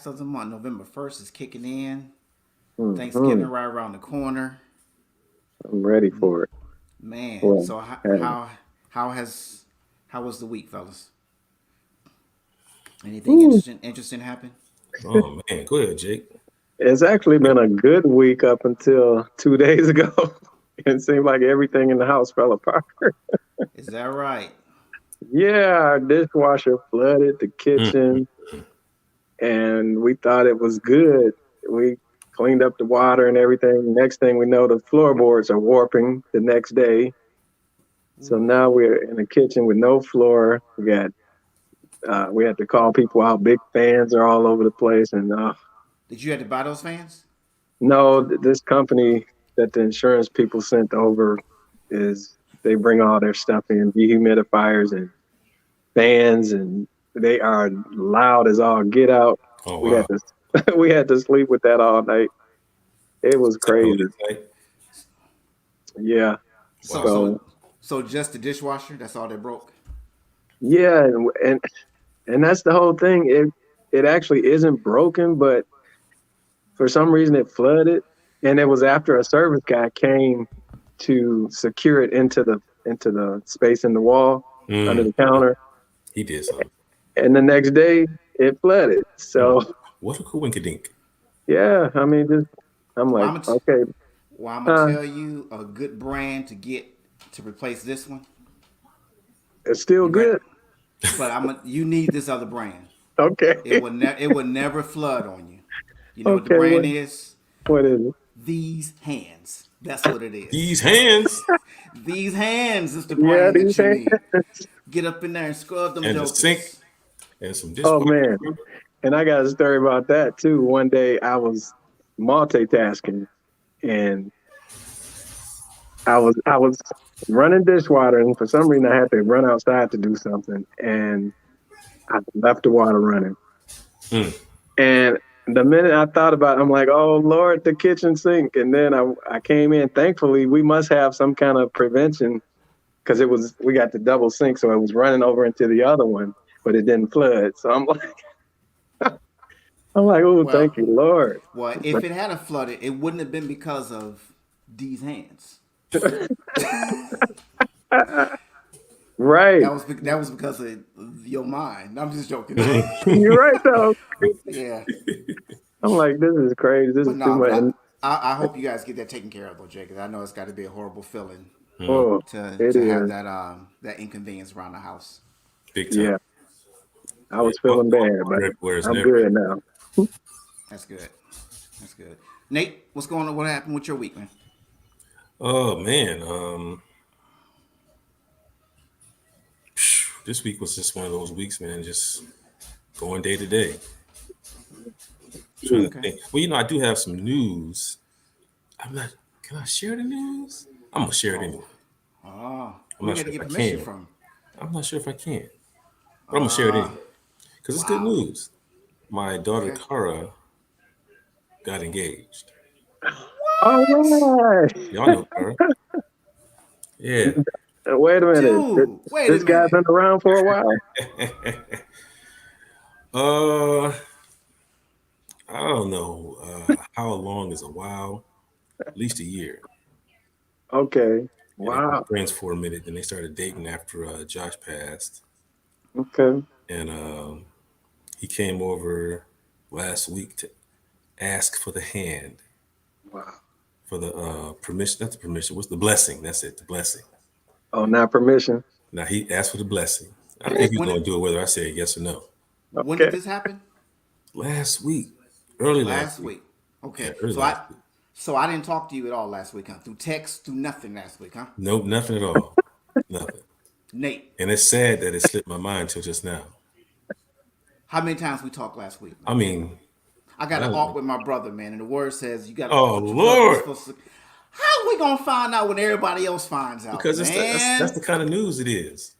last of the month. November 1st is kicking in. Hmm. Thanksgiving right around the corner. I'm ready for it. Man, Well, so hey, how has how was the week, fellas? Anything whew, interesting happen? Oh man, go ahead, Jake. it's actually been a good week up until 2 days ago. It seemed like everything in the house fell apart. Is that right? Yeah, our dishwasher flooded the Mm. kitchen, and we thought it was good. We cleaned up the water and everything. Next thing we know, the floorboards are warping the next day. So Ooh. now we're in the kitchen with no floor. We had to call people out. Big fans are all over the place, and Did you have to buy those fans? no, this company that the insurance people sent over is they bring all their stuff in, dehumidifiers and fans, and they are loud as all get out. Oh We had wow. to we had to sleep with that all night. It was Sound crazy. last night? Yeah. So Wow. so So so just the dishwasher? That's all that broke. yeah, and that's the whole thing. It actually isn't broken, but for some reason it flooded, and it was after a service guy came to secure it into the space in the wall under Mm. the counter, He did something. and the next day it flooded. Mm. So What a coinkydink. yeah, I mean, just I'm Well, like, okay, I'm gonna uh, tell you a good brand to get to replace this one. it's still You ready? good. But you need this other brand. Okay, It will never flood on you. You know what the okay, brand is? what is it? These hands. That's what it These is. hands These hands is the Yeah, brand these that you hands. need. Get up in there and scrub them and the sink jokers. and some Oh dishwasher. man, and I got a story about that too. One day I was multitasking, and I was running dishwater, and for some reason I had to run outside to do something, and I left the water running. Mm. And the minute I thought about it, I'm like, oh Lord, the kitchen sink. And then I came in. Thankfully, we must have some kind of prevention because we got the double sink, so it was running over into the other one, but it didn't flood. So I'm like, oh, Well, thank you, Lord. if But it had a flooded, it wouldn't have been because of these hands. right, That was because of your mind. I'm just joking. you're right though. Yeah, I'm like, this is crazy. This but is too no, much. And, I hope you guys get that taken care of though, Jake. 'Cause I know it's got to be a horrible feeling Mm. oh, it to have is. that inconvenience around the house. Big time. Yeah, I Yeah. was feeling bad, but Water everywhere is I'm never. good now. That's good. That's good. Nate, what's going on? What happened with your week, man? Oh man. This week was just one of those weeks, man. Just going day to day. Trying to Ooh, Okay. think. Well, I do have some news. I'm not. Can I share the news? I'm gonna share it Oh, anyway. I'm who you not got to sure if get I permission can. from? I'm not sure if I can, but I'm gonna share it Ah, anyway because it's good wow. news. My daughter Okay. Kara got engaged. all What? right. Y'all know Kara. Yeah. Wait a minute. Dude, wait a This guy minute. been around for a while. uh, I don't know. How long is a while? At least a year. Okay. Yeah, they were Wow. friends for a minute. Then they started dating after Josh passed, Okay. and he came over last week to ask for the hand Wow. for the permission. Not the permission. What's the blessing? That's it. The blessing. Oh, not permission. Now he asked for the blessing. I think he's When going it, to do it whether I say yes or no. when did Okay. this happen? Last week, early last Last week. week. Yeah, Okay. early last week. So I didn't talk to you at all last week, huh? Through text, through nothing last week, huh? Nope, nothing at all. Nothing. Nate, And it's sad that it slipped my mind till just now. how many times we talked last week, I man? mean, I got I an don't, arc with my brother, man, and the word says you got to oh talk with your brother. You're Lord, supposed to. How we gonna find out when everybody else finds out, because that's man? the kind of news it is.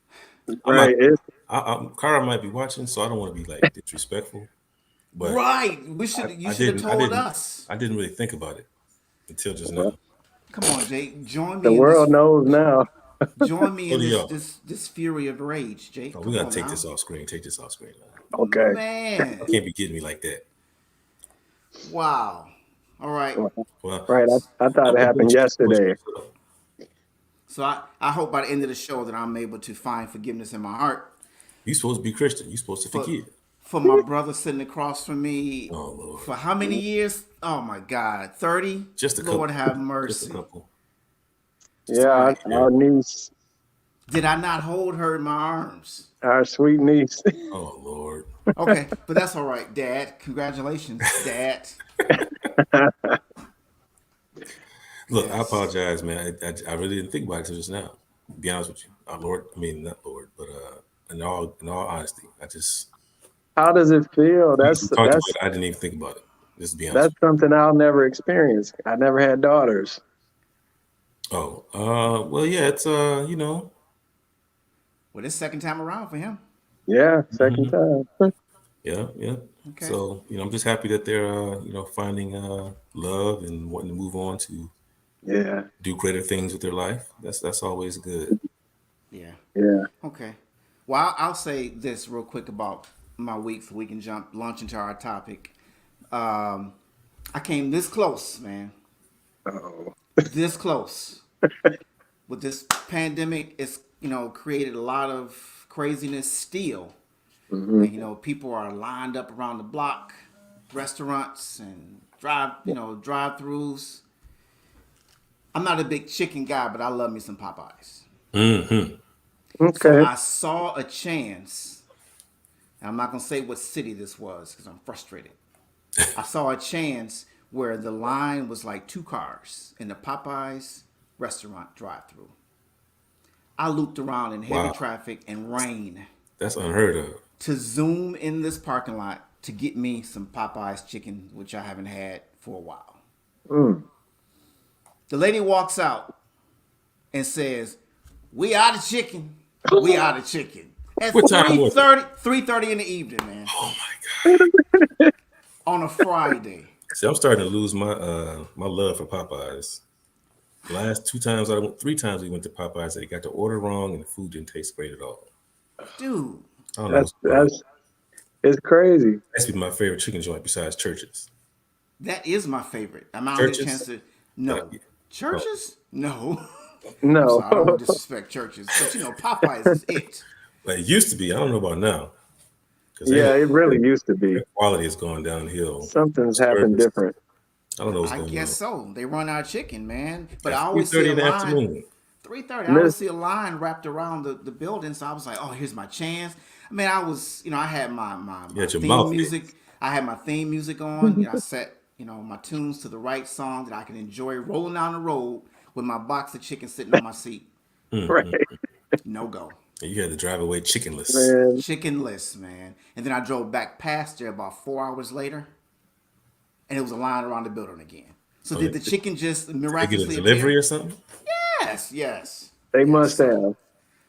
I'm not. Right. It's Kara might be watching, so I don't want to be like disrespectful, but Right. You I should have didn't. I told didn't. us. I didn't really think about it until just well, now. Come on, Jake. the world knows now. Join me So in do y'all. this fury of rage, Jake. Oh, we Come gotta on take now, this off screen. Take this off screen. Man. Okay. man. Can't be kidding me like that. Wow. All right. Well, Right. I thought it happened yesterday. So I hope by the end of the show that I'm able to find forgiveness in my heart you supposed to be Christian. You supposed to for forgive. for my brother sitting across from me Oh Lord, for how many years? Oh my God, 30. just a Lord couple. have Just a mercy. couple. Just a Yeah, All couple. right. our niece, Did I not hold her in my arms? our sweet niece. Oh Lord. Okay, but that's all right, Dad. Congratulations, Dad. Look, I Yes. apologize, man. I really didn't think about it until just now. To be honest with you, Lord. I mean, not Lord, but in all honesty, I just How does it feel? we talked about it. I didn't even think about it. Just to be honest That's with something I'll never experience. I never had daughters. you. Oh, well, yeah, it's Well, this second time around for him. Yeah, second mhm. time. Yeah, yeah. Okay. So I'm just happy that they're finding love and wanting to move on to Yeah, do greater things with their life. That's always good. Yeah. yeah. Okay. Well, I'll say this real quick about my week so we can launch into our topic. Um, I came this close, man. Oh, This close. With this pandemic, it's created a lot of craziness still. hmm And people are lined up around the block, restaurants and drive-throughs. I'm not a big chicken guy, but I love me some Popeyes. Hmm. So Okay. I saw a chance. And I'm not gonna say what city this was because I'm frustrated. I saw a chance where the line was like two cars in the Popeyes restaurant drive-through. I looped around in heavy Wow, traffic and rain that's unheard of. to zoom in this parking lot to get me some Popeyes chicken, which I haven't had for a while. Mm. The lady walks out and says, "We out of chicken. We out of chicken." At What time was it? 3:30 in the evening, man, Oh my God. on a Friday. See, I'm starting to lose my love for Popeyes. The last three times we went to Popeyes, they got the order wrong and the food didn't taste great at all. Dude, I don't know That's what's going on. it's crazy. That's been my favorite chicken joint besides Churches. that is my favorite. I don't get a chance Churches. to. Uh, No. oh, Churches? No. I'm No. sorry, I don't want to disrespect churches. But Popeyes is it. but it used to be. I don't know about now because Yeah, it really used to their be. quality has gone downhill. Something's happened Service. different. I don't know what's I going guess on. so. They run our chicken, man. But I At three always see thirty a in the line. afternoon. 3:30. I Miss, always see a line wrapped around the building. So I was like, oh, here's my chance. I mean, I was, I had You my had your theme mouth hit. music. I had my theme music on. I set, my tunes to the right song that I can enjoy rolling down the road with my box of chicken sitting on my seat. right, No go. And you had to drive away chickenless. man. Chickenless, man. And then I drove back past there about 4 hours later, and it was a line around the building again. So Oh, did the chicken just they get a miraculously delivery appear? or something? Yes, yes, They yes. must So, have.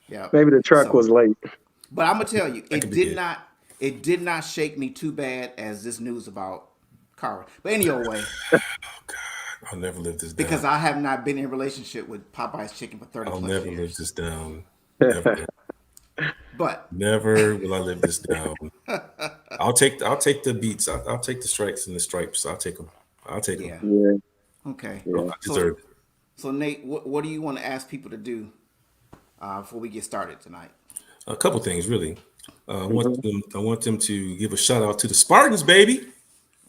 yeah. Maybe the truck So, was late. but I'm gonna tell you, That could be it. it did not shake me too bad as this news about Cara. But anyway, I'll never live this down. because I have not been in a relationship with Popeye's chicken for 30 I'll plus never live years. this down. Ever. But Never will I live this down. I'll take the beats. I'll take the strikes and the stripes. I'll take them. I'll take them. yeah, Yeah, okay. yeah. I So deserve it. so Nate, what do you want to ask people to do before we get started tonight? A couple things really. hmm I want them to give a shout out to the Spartans, baby.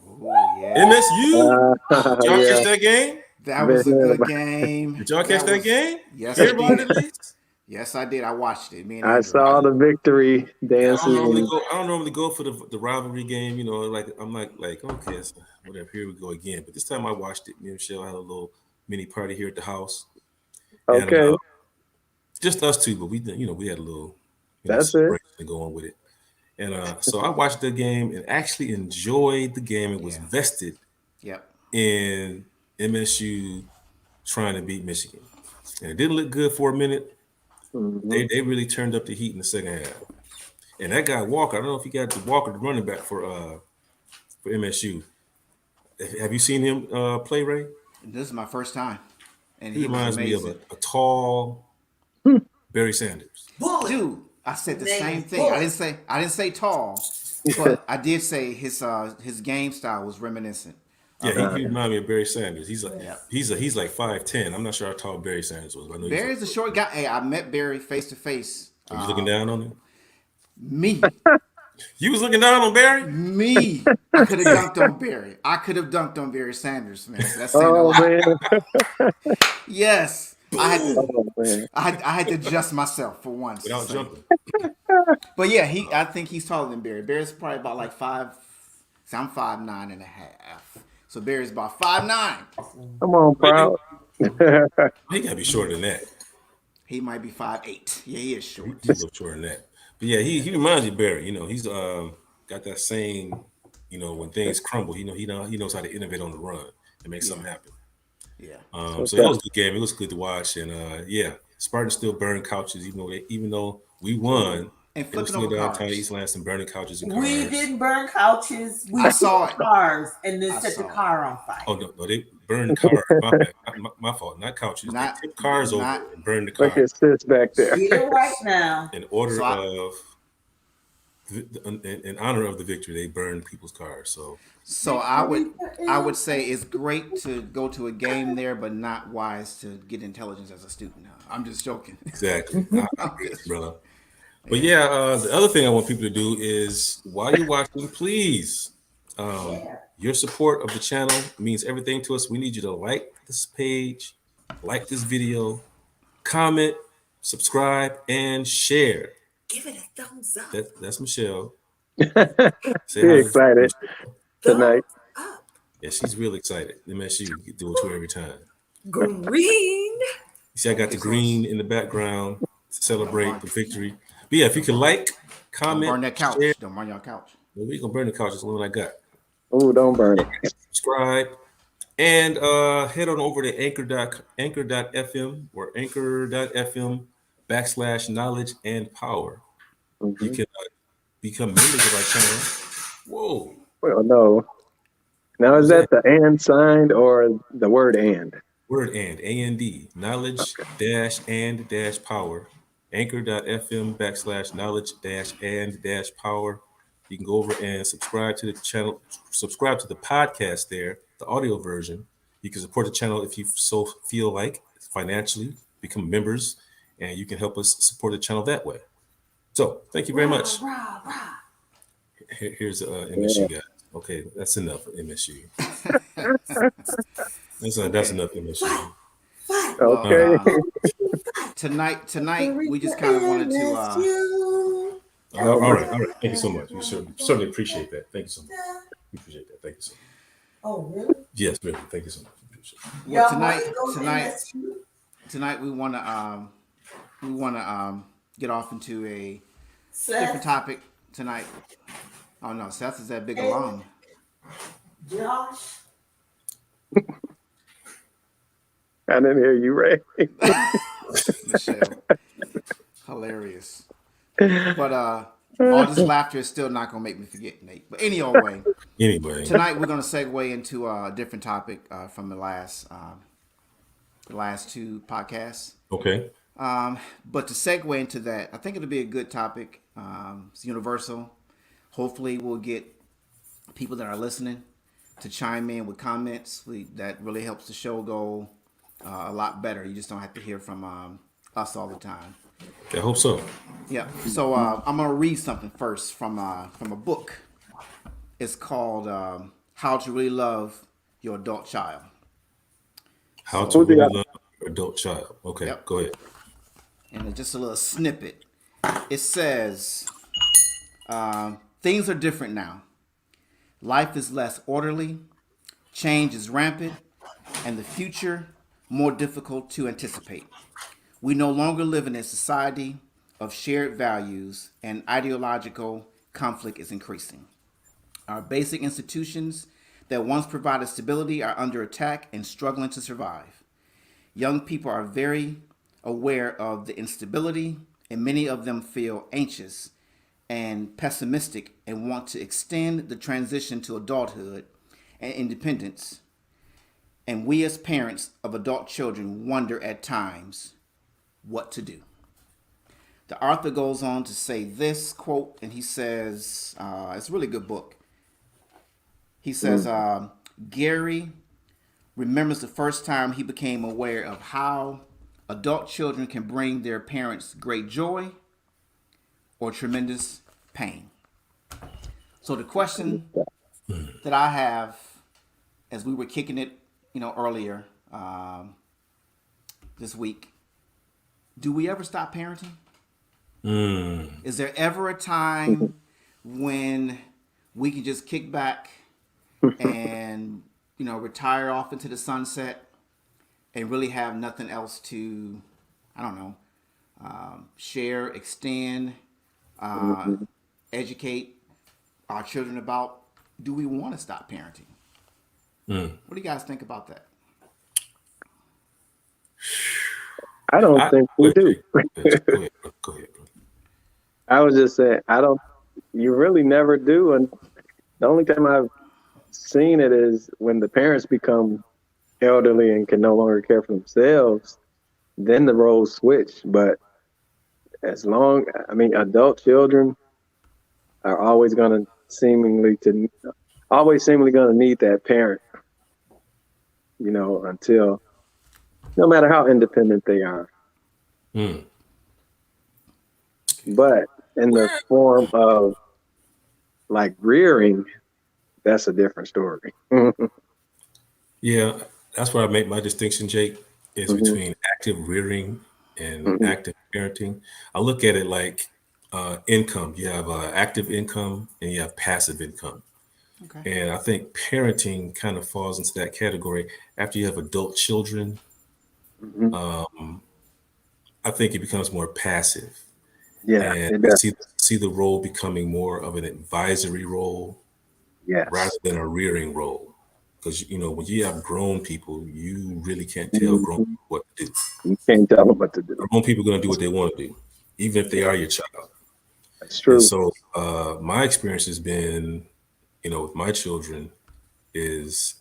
Oh yeah, MSU. Did y'all catch yeah, that game? that been was a hearing good about. game. Did y'all catch That that was game? yes, I Hear about it did. at least? Yes, I did. I watched it. Me and I Andrew. saw the victory Yeah, dances and I don't normally go for the rivalry game. Like I'm like okay, so whatever. Here we go again. But this time I watched it. Me and Michelle had a little mini party here at the house, and okay, just us two. But we had a little that's it. celebration going with it. And so I watched the game and actually enjoyed the game and was Yeah. vested Yep. in MSU trying to beat Michigan. And it didn't look good for a minute. hmm They really turned up the heat in the second half. And that guy Walker, I don't know if you got the Walker, the running back for MSU. Have you seen him play, Ray? This is my first time, and He he was reminds me of amazing. a tall Barry Sanders. Dude, I said the Name same is thing. I didn't say tall, but I did say his game style was reminiscent. Yeah, Okay. he remind me of Barry Sanders. Yeah. He's like 5'10". I'm not sure how tall Barry Sanders was, but I know he's. Barry's a short guy. Hey, I met Barry face to face. Are you looking down on him? Me, You was looking down on Barry? me. I could have dunked on Barry. I could have dunked on Barry Sanders, man. That's saying a Oh lot. man. Yes, I had to. Oh man. I had to adjust myself for once. Without So- jumping. But yeah, I think he's taller than Barry. Barry's probably about like 5. So I'm 5'9.5". So Barry's about 5'9". Come on, proud. He gotta be shorter than that. He might be 5'8". Yeah, he is short. He's a little shorter than that. But yeah, he reminds you of Barry. You know, he's got that same, you know, when things crumble, he knows how to innovate on the run and make something happen. Yeah. So it was a good game. It was good to watch, and yeah, Spartans still burn couches, even though we won. And They were flipping still over downtown cars. East Lansing burning couches and cars. We didn't burn couches. We I saw took it. cars and then I set the saw it. car on fire. Oh no, they burned cars. My bad. My fault, not couches. Not- they tipped cars over not- and burned the Look cars at sis back there. Get it right now. in order So of. In honor of the victory, they burned people's cars. So I would say it's great to go to a game there, but not wise to get intelligence as a student. I'm just joking. Exactly, brother. But yeah, the other thing I want people to do is while you're watching, please, your support of the channel means everything to us. We need you to like this page, like this video, comment, subscribe, and share. Give it a thumbs up. That's Michelle. Say You're hi. excited tonight. Yeah, she's real excited. MSU do it to her every time. Green. You see, I got the green in the background to celebrate the victory. But yeah, if you can like, Don't comment, burn that couch. share. Don't burn your couch. Well, we gonna burn the couch. That's the one I got. Oh, don't burn it. Subscribe and head on over to anchor.fm or anchor.fm/knowledge and power. You Mhm. can become members of our channel. Whoa. Well, no. Now is that the and sign or the word and? Word and knowledge dash and dash power. Anchor.fm/knowledge dash and dash power. You can go over and subscribe to the channel, subscribe to the podcast there, the audio version. You can support the channel if you so feel like financially, become members, and you can help us support the channel that way. So thank you very much. Rah, rah. Here's MSU guys. Okay, that's enough for MSU. That's enough MSU. Okay. Tonight we just kind of wanted to. All right. Thank you so much. We certainly appreciate that. Thank you so much. We appreciate that. Thank you so much. Oh, really? Yes, really. Thank you so much. Appreciate it. Well, Y'all want to go tonight we want to get off into a different Seth, topic tonight. Oh no, Seth is that big alum. Josh. I didn't hear you, Ray. Michelle. Hilarious. But all this laughter is still not gonna make me forget, Nate. But anyway, tonight we're gonna segue into a different topic from the last two podcasts. Okay. But to segue into that, I think it'll be a good topic. It's universal. Hopefully, we'll get people that are listening to chime in with comments. That really helps the show go a lot better. You just don't have to hear from us all the time. I hope so. Yeah. So I'm gonna read something first from a book. It's called "How to Really Love Your Adult Child." How to really love your adult child. Okay, Yep. Go ahead. And it's just a little snippet. It says, things are different now. Life is less orderly, change is rampant, and the future more difficult to anticipate. We no longer live in a society of shared values, and ideological conflict is increasing. Our basic institutions that once provided stability are under attack and struggling to survive. Young people are very aware of the instability, and many of them feel anxious and pessimistic and want to extend the transition to adulthood and independence. And we as parents of adult children wonder at times what to do. The author goes on to say this quote, and he says, it's a really good book. He says, Gary remembers the first time he became aware of how adult children can bring their parents great joy or tremendous pain. So the question that I have, as we were kicking it, earlier this week, do we ever stop parenting? Is there ever a time when we can just kick back and retire off into the sunset and really have nothing else to, I don't know, share, extend, educate our children about? Do we want to stop parenting? What do you guys think about that? I don't think we do. Go ahead, bro. I was just saying, you really never do. And the only time I've seen it is when the parents become elderly and can no longer care for themselves, then the roles switch. But adult children are always going to seemingly going to need that parent, until, no matter how independent they are. But in the form of like rearing, that's a different story. Yeah, that's where I make my distinction, Jake, is between active rearing and active parenting. I look at it like income. You have active income and you have passive income. Okay. And I think parenting kind of falls into that category. After you have adult children, I think it becomes more passive. Yeah, And it I does. see the role becoming more of an advisory role Yes. rather than a rearing role. Because when you have grown people, you really can't tell grown people what to do. You can't tell them what to do. Grown people are going to do what they want to do, even if they are your child. That's true. And so my experience has been, with my children, is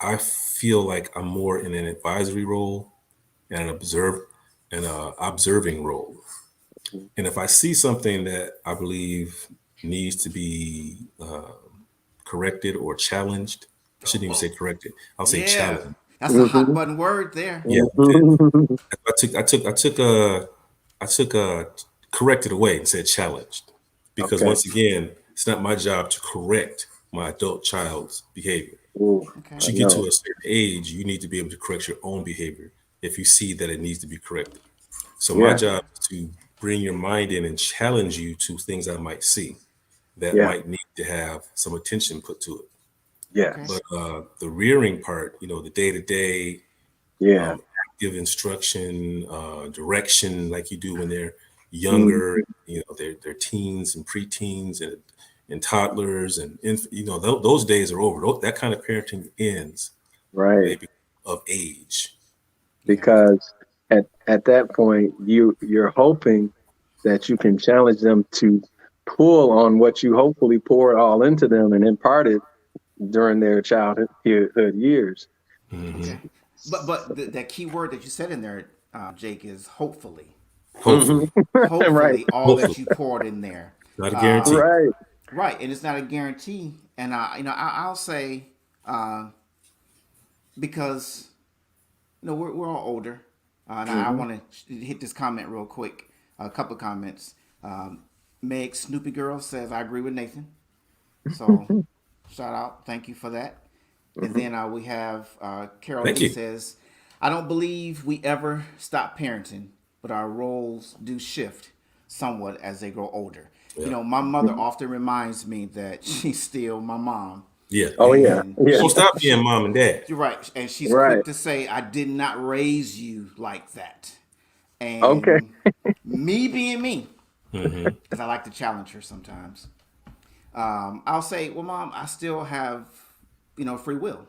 I feel like I'm more in an advisory role and an observing role. And if I see something that I believe needs to be corrected or challenged, I shouldn't even say corrected. I'll say challenged. That's a hot button word there. Yeah, I took corrected away and said challenged, because Okay. once again, it's not my job to correct my adult child's behavior. Ooh, Okay. Once you get to a certain age, you need to be able to correct your own behavior if you see that it needs to be corrected. So my job is to bring your mind in and challenge you to things I might see that might need to have some attention put to it. yes. But the rearing part, the day-to-day active instruction, direction, like you do when they're younger, they're teens and preteens and toddlers and those days are over. That kind of parenting ends Right. maybe of age. Because at that point, you're hoping that you can challenge them to pull on what you hopefully poured all into them and imparted during their childhood years. Okay. But that key word that you said in there, Jake, is hopefully. Hopefully. Hopefully, Right. all that you poured in there. Not a guarantee. Right. Right, and it's not a guarantee. And I'll say, because we're all older, and I want to hit this comment real quick. A couple of comments. Meg Snoopy Girl says, "I agree with Nathan." So, shout out, thank you for that. And then we have Carol Thank Lee you. says, "I don't believe we ever stop parenting, but our roles do shift somewhat as they grow older." Yeah. My mother often reminds me that she's still my mom. Yeah. Oh yeah. And Yeah. Don't stop being mom and dad. You're right, and she's Right. quick to say, "I did not raise you like that." And Okay. me being me, Mm-hmm. because I like to challenge her sometimes. I'll say, "Well, Mom, I still have, free will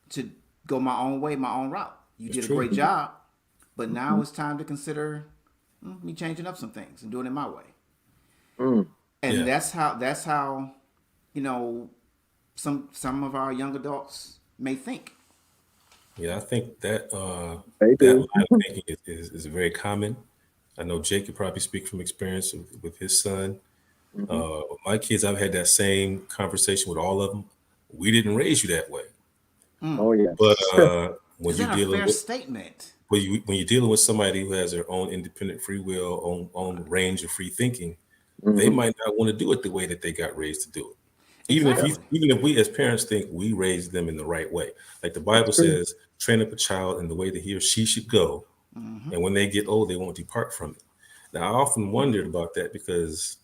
to go my own way, my own route. You That's did a true. great job, but now it's time to consider me changing up some things and doing it my way." And Yeah. that's how, some of our young adults may think. Yeah, I think that They that do. line of thinking is very common. I know Jake could probably speak from experience with his son. My kids, I've had that same conversation with all of them. we didn't raise you that way. Oh yeah. But when Is you're that a dealing fair with statement? when you're dealing with somebody who has their own independent free will, own range of free thinking, they Mhm. might not want to do it the way that they got raised to do it. Exactly. Even if we as parents think we raised them in the right way, like the Bible That's true. says, train up a child in the way that he or she should go, Hmm. and when they get old, they won't depart from it. Now, I often wondered about that because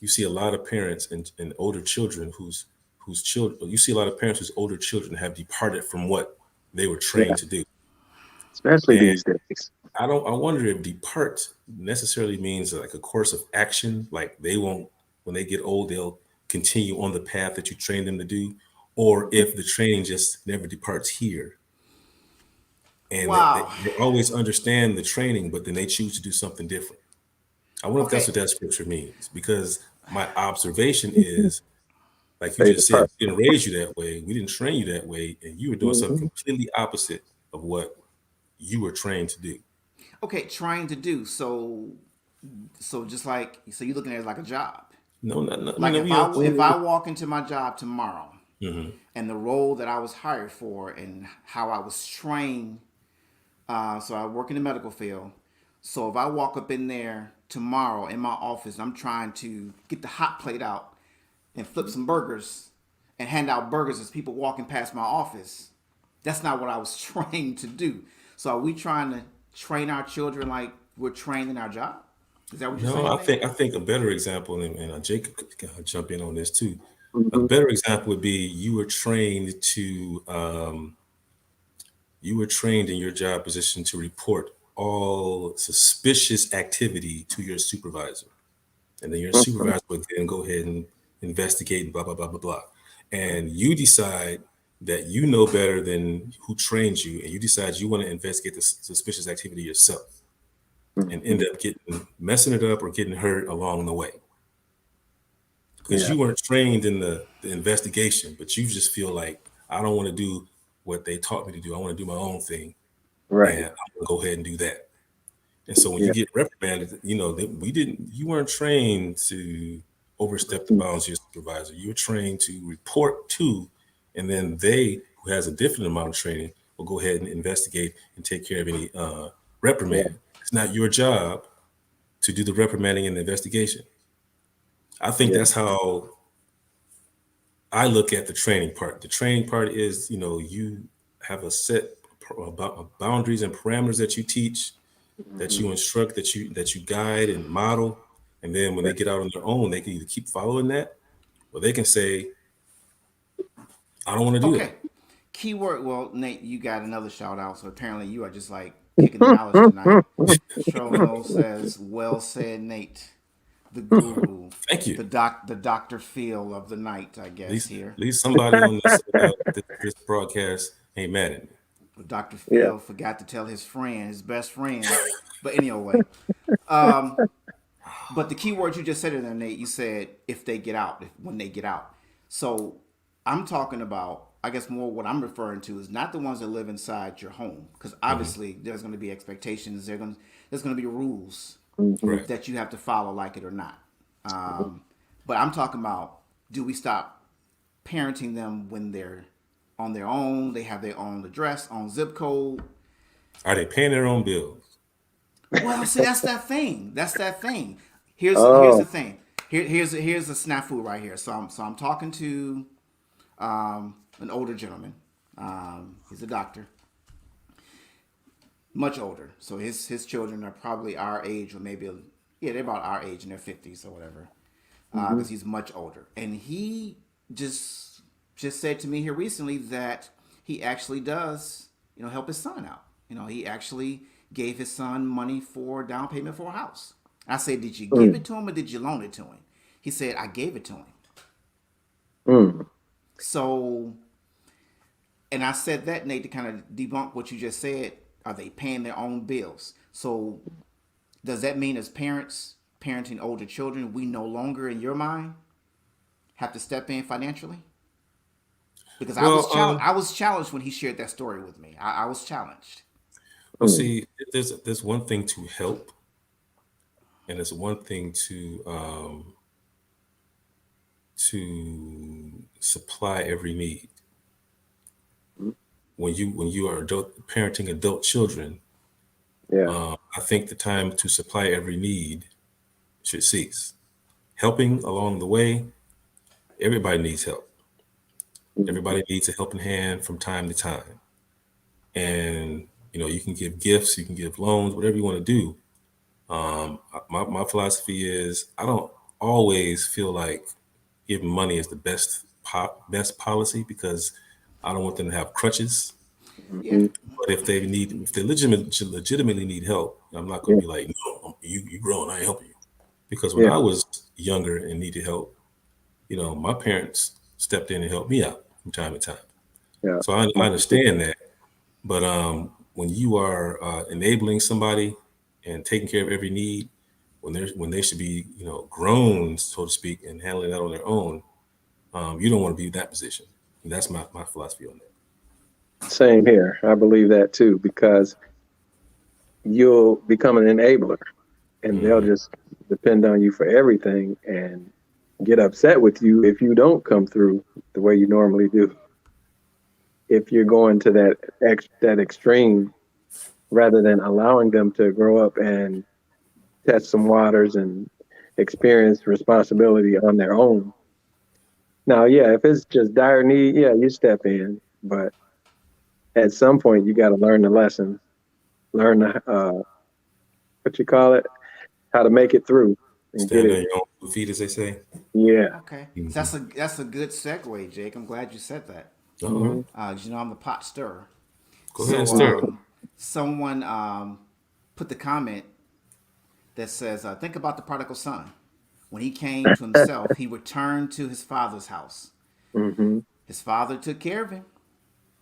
you see a lot of parents and older children whose children you see a lot of parents whose older children have departed from what they were Yeah, trained to do. especially And these days. I wonder if depart necessarily means like a course of action, like they won't, when they get old, they'll continue on the path that you trained them to do, or if the training just never departs here. And Wow. they always understand the training, but then they choose to do something different. I wonder if that's Okay. what that scripture means, because my observation is, like you They just said, depart. we didn't raise you that way, we didn't train you that way, and you were doing something Hmm. completely opposite of what you were trained to do. Okay. Trying to do so. Just like so, you're looking at it like a job. No, I Like mean, if we I walk into my job tomorrow, Mhm. and the role that I was hired for and how I was trained. So I work in the medical field. So if I walk up in there tomorrow in my office, I'm trying to get the hot plate out and flip some burgers and hand out burgers as people walking past my office. That's not what I was trained to do. So are we trying to train our children like we're trained in our job? Is that what you're No, saying, Nate? I think a better example, and Jacob could jump in on this too. A Hmm. better example would be you were trained in your job position to report all suspicious activity to your supervisor, and then your supervisor would then go ahead and investigate and blah blah blah blah blah, and you decide that you know better than who trained you, and you decide you want to investigate the suspicious activity yourself, and end up getting messing it up or getting hurt along the way because Yeah. you weren't trained in the investigation, but you just feel like I don't want to do what they taught me to do. I want to do my own thing, Right. and I'm gonna go ahead and do that. And so when you Yeah. get reprimanded, you weren't trained to overstep the bounds of your supervisor. You were trained to report to, and then they, who has a different amount of training, will go ahead and investigate and take care of any Yeah. reprimand. It's not your job to do the reprimanding and the investigation. I think Yeah. that's how I look at the training part. The training part is, you have a set about boundaries and parameters that you teach, that Hmm. you instruct, that you guide and model, and then when they Right. get out on their own, they can either keep following that, or they can say, "I don't want to do Okay. that." Keyword. Well, Nate, you got another shout out. So apparently you are just like kicking the knowledge tonight. Cheryl Knowles says, "Well said, Nate, the guru, Thank you. the Doctor Phil of the night, I At guess least, here. at least somebody on this broadcast ain't mad at me. But Doctor Yeah. Phil forgot to tell his friend, his best friend. But anyway, um, but the key word you just said in there, Nate, you said if they get out, when they get out. So I'm talking about, I guess more what I'm referring to is not the ones that live inside your home, because Mhm. obviously there's going to be expectations. There's going to be rules Hmm. Right. that you have to follow, like it or not. But I'm talking about, do we stop parenting them when they're on their own? They have their own address, own zip code. Are they paying their own bills? Well, see, that's that thing. That's that thing. Here's the Oh. thing. Here's a snafu right here. So I'm talking to an older gentleman. He's a doctor, much older. So his children are probably our age, or maybe yeah, they're about our age in their 50s or whatever. Hmm. Because he's much older, and he just said to me here recently that he actually does help his son out. He actually gave his son money for down payment for a house. I said, did you give it to him or did you loan it to him? He said, I gave it to him. Mm. So, and I said that, Nate, to kind of debunk what you just said. Are they paying their own bills? So does that mean as parents parenting older children, we no longer in your mind have to step in financially? Because Well, I was challenged when he shared that story with me. I was challenged. Mm. see, there's one thing to help, and it's one thing to supply every need. When you are parenting adult children, Yeah. I think the time to supply every need should cease. Helping along the way, everybody needs help. Everybody needs a helping hand from time to time. And you can give gifts, you can give loans, whatever you want to do. My philosophy is I don't always feel like giving money is the best policy because I don't want them to have crutches. Yeah. Mhm. But if they legitimately need help, I'm not going Yeah. to be like, no, you grown, I ain't helping you. Because when Yeah. I was younger and needed help, my parents stepped in and helped me out from time to time. Yeah. So I understand that. But when you are enabling somebody and taking care of every need, when they should be grown, so to speak, and handling that on their own, you don't want to be in that position. And that's my philosophy on that. Same here. I believe that too, because you'll become an enabler and they'll Mhm. just depend on you for everything and get upset with you if you don't come through the way you normally do. If you're going to that extreme rather than allowing them to grow up and test some waters and experience responsibility on their own. Now, yeah, if it's just dire need, yeah, you step in, but at some point you got to learn the lesson, learn what you call it, how to make it through and get Stand on it. your own 2 feet, as they say. Yeah. Okay. So Mhm. that's a good segue, Jake. I'm glad you said that. All right. Hmm. 'Cause I'm the pot stirrer. Go ahead and So stir. someone put the comment that says, think about the prodigal son. When he came to himself, he returned to his father's house. Hmm. His father took care of him,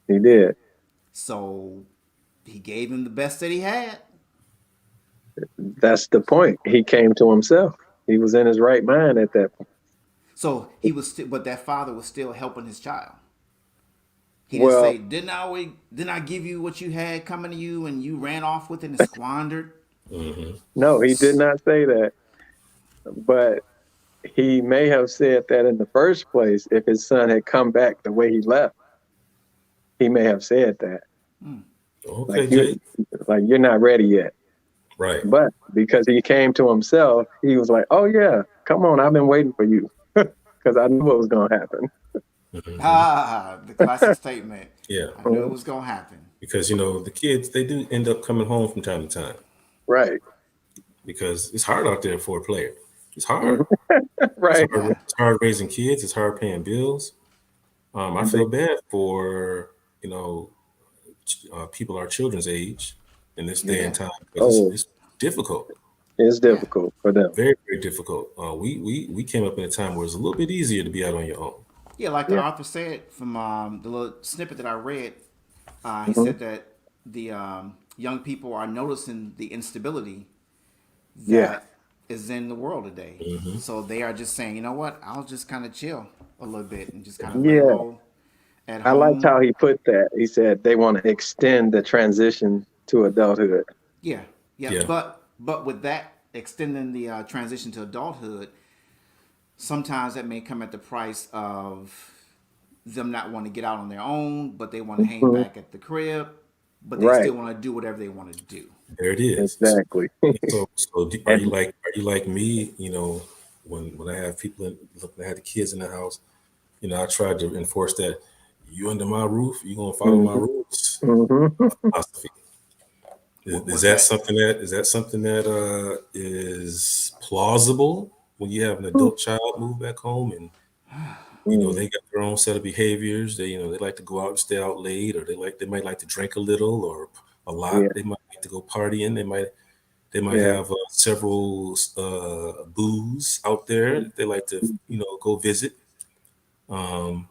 He did. so he gave him the best that he had. That's the point. He came to himself. He was in his right mind at that point. So he was, but that father was still helping his child. He didn't Well, say, didn't I give you what you had coming to you, and you ran off with it and squandered?" Hmm. no, he did not say that. But he may have said that in the first place if his son had come back the way he left. He may have said that. Like Okay, you Jay. like you're not ready yet. Right. But because he came to himself, he was like, "Oh yeah, come on, I've been waiting for you." Because I knew what was gonna happen. Hmm. The classic statement. Yeah. I knew it was gonna happen. Because the kids, they do end up coming home from time to time Right. because it's hard out there for a player. It's Mhm. hard. It's Right. hard. Yeah. It's hard raising kids. It's hard paying bills. I Mhm. feel bad for people our children's age in this day and Yeah. time because Oh, it's difficult, it's Yeah. difficult for them. very very difficult. We came up in a time where it's a little bit easier to be out on your own. Yeah, like the Yeah. author said from the little snippet that I read, he Hmm. said that the young people are noticing the instability Yeah. that is in the world today. Hmm. So they are just saying, you know what, I'll just kind of chill a little bit and just kind of lay Yeah. low at I liked home. how he put that. He said they want to extend the transition to adulthood. Yeah, yeah. Yeah, But with that extending the transition to adulthood, sometimes that may come at the price of them not wanting to get out on their own, but they want to hang Mhm. back at the crib, but they Right. still want to do whatever they want to do. there it is. Exactly. Are And you like me? When I have people look, I had the kids in the house. I tried to enforce that. You under my roof, you gonna follow my mhm, rules mhm. philosophy. Is What's that that? something that is plausible when you have an adult child move back home and Mm. they got their own set of behaviors. They like to go out and stay out late, or they might like to drink a little or a Yeah. lot. They might like to go partying. They might Yeah. have several booze out there. They like to go visit. Um,